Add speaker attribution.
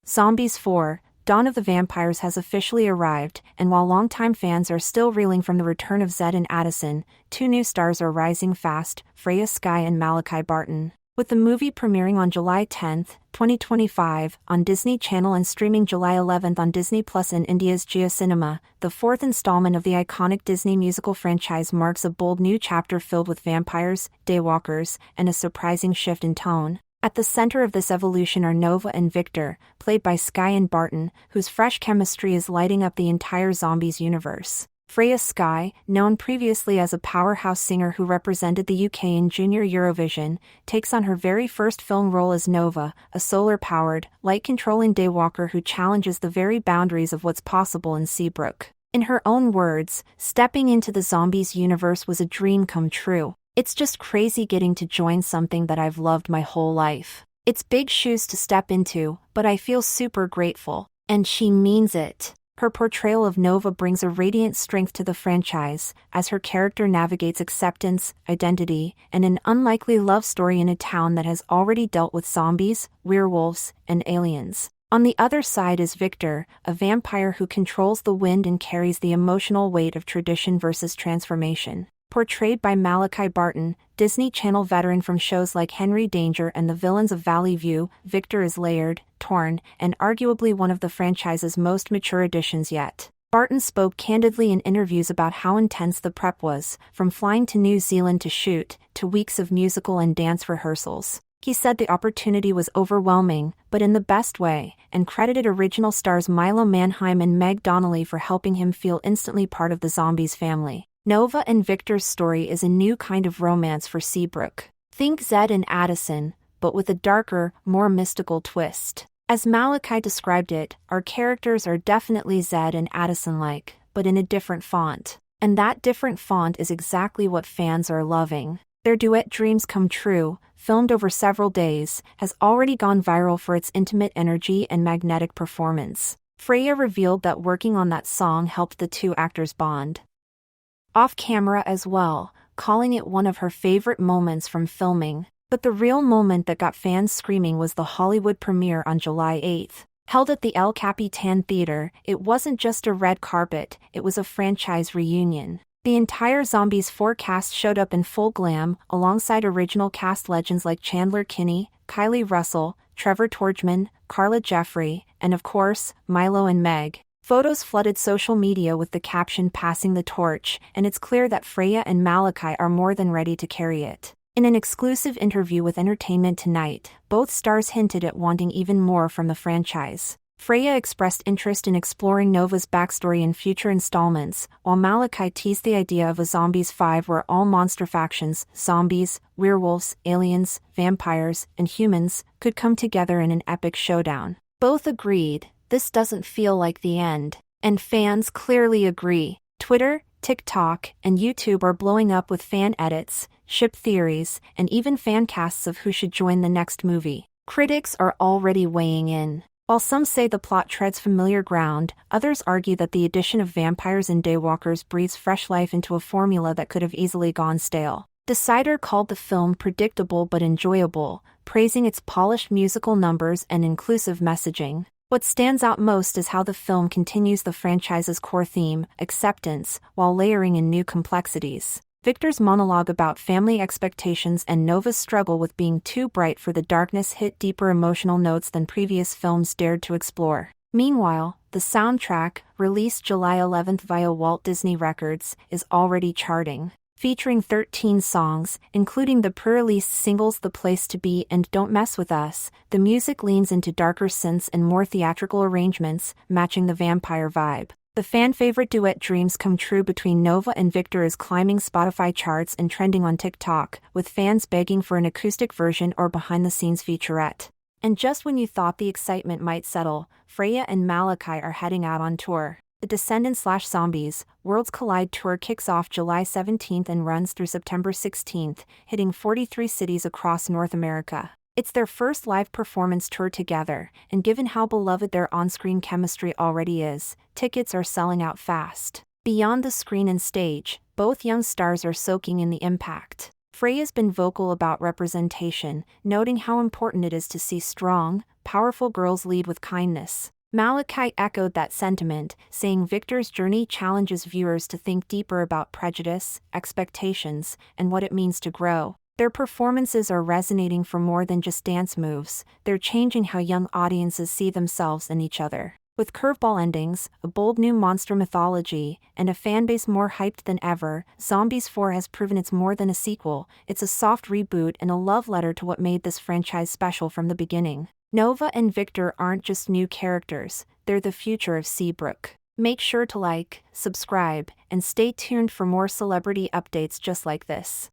Speaker 1: Zombies 4, Dawn of the Vampires has officially arrived, and while longtime fans are still reeling from the return of Zed and Addison, two new stars are rising fast, Freya Skye and Malachi Barton. With the movie premiering on July 10, 2025, on Disney Channel and streaming July 11 on Disney Plus and India's JioCinema, the fourth installment of the iconic Disney musical franchise marks a bold new chapter filled with vampires, daywalkers, and a surprising shift in tone. At the center of this evolution are Nova and Victor, played by Skye and Barton, whose fresh chemistry is lighting up the entire Zombies universe. Freya Skye, known previously as a powerhouse singer who represented the UK in Junior Eurovision, takes on her very first film role as Nova, a solar-powered, light-controlling daywalker who challenges the very boundaries of what's possible in Seabrook. In her own words, stepping into the Zombies universe was a dream come true. It's just crazy getting to join something that I've loved my whole life. It's big shoes to step into, but I feel super grateful. And she means it. Her portrayal of Nova brings a radiant strength to the franchise, as her character navigates acceptance, identity, and an unlikely love story in a town that has already dealt with zombies, werewolves, and aliens. On the other side is Victor, a vampire who controls the wind and carries the emotional weight of tradition versus transformation. Portrayed by Malachi Barton, Disney Channel veteran from shows like Henry Danger and The Villains of Valley View, Victor is layered, torn, and arguably one of the franchise's most mature additions yet. Barton spoke candidly in interviews about how intense the prep was, from flying to New Zealand to shoot, to weeks of musical and dance rehearsals. He said the opportunity was overwhelming, but in the best way, and credited original stars Milo, Manheim and Donnelly for helping him feel instantly part of the Zombies family. Nova and Victor's story is a new kind of romance for Seabrook. Think Zed and Addison, but with a darker, more mystical twist. As Malachi described it, our characters are definitely Zed and Addison-like, but in a different font. And that different font is exactly what fans are loving. Their duet Dreams Come True, filmed over several days, has already gone viral for its intimate energy and magnetic performance. Freya revealed that working on that song helped the two actors bond off-camera as well, calling it one of her favorite moments from filming. But the real moment that got fans screaming was the Hollywood premiere on July 8. Held at the El Capitan Theater, it wasn't just a red carpet, it was a franchise reunion. The entire Zombies 4 cast showed up in full glam, alongside original cast legends like Chandler Kinney, Kylie Russell, Trevor Torgman, Carla Jeffrey, and of course, Milo and Meg. Photos flooded social media with the caption "Passing the Torch," and it's clear that Freya and Malachi are more than ready to carry it. In an exclusive interview with Entertainment Tonight, both stars hinted at wanting even more from the franchise. Freya expressed interest in exploring Nova's backstory in future installments, while Malachi teased the idea of a Zombies 5 where all monster factions, zombies, werewolves, aliens, vampires, and humans, could come together in an epic showdown. Both agreed, this doesn't feel like the end. And fans clearly agree. Twitter, TikTok, and YouTube are blowing up with fan edits, ship theories, and even fan casts of who should join the next movie. Critics are already weighing in. While some say the plot treads familiar ground, others argue that the addition of vampires and daywalkers breathes fresh life into a formula that could have easily gone stale. Decider called the film predictable but enjoyable, praising its polished musical numbers and inclusive messaging. What stands out most is how the film continues the franchise's core theme, acceptance, while layering in new complexities. Victor's monologue about family expectations and Nova's struggle with being too bright for the darkness hit deeper emotional notes than previous films dared to explore. Meanwhile, the soundtrack, released July 11 via Walt Disney Records, is already charting. Featuring 13 songs, including the pre-release singles The Place to Be and Don't Mess With Us, the music leans into darker synths and more theatrical arrangements, matching the vampire vibe. The fan-favorite duet Dreams Come True between Nova and Victor is climbing Spotify charts and trending on TikTok, with fans begging for an acoustic version or behind-the-scenes featurette. And just when you thought the excitement might settle, Freya and Malachi are heading out on tour. The Descendants/Zombies, Worlds Collide tour kicks off July 17 and runs through September 16, hitting 43 cities across North America. It's their first live performance tour together, and given how beloved their on-screen chemistry already is, tickets are selling out fast. Beyond the screen and stage, both young stars are soaking in the impact. Freya's been vocal about representation, noting how important it is to see strong, powerful girls lead with kindness. Malachi echoed that sentiment, saying Victor's journey challenges viewers to think deeper about prejudice, expectations, and what it means to grow. Their performances are resonating for more than just dance moves, they're changing how young audiences see themselves and each other. With curveball endings, a bold new monster mythology, and a fanbase more hyped than ever, Zombies 4 has proven it's more than a sequel, it's a soft reboot and a love letter to what made this franchise special from the beginning. Nova and Victor aren't just new characters, they're the future of Seabrook. Make sure to like, subscribe, and stay tuned for more celebrity updates just like this.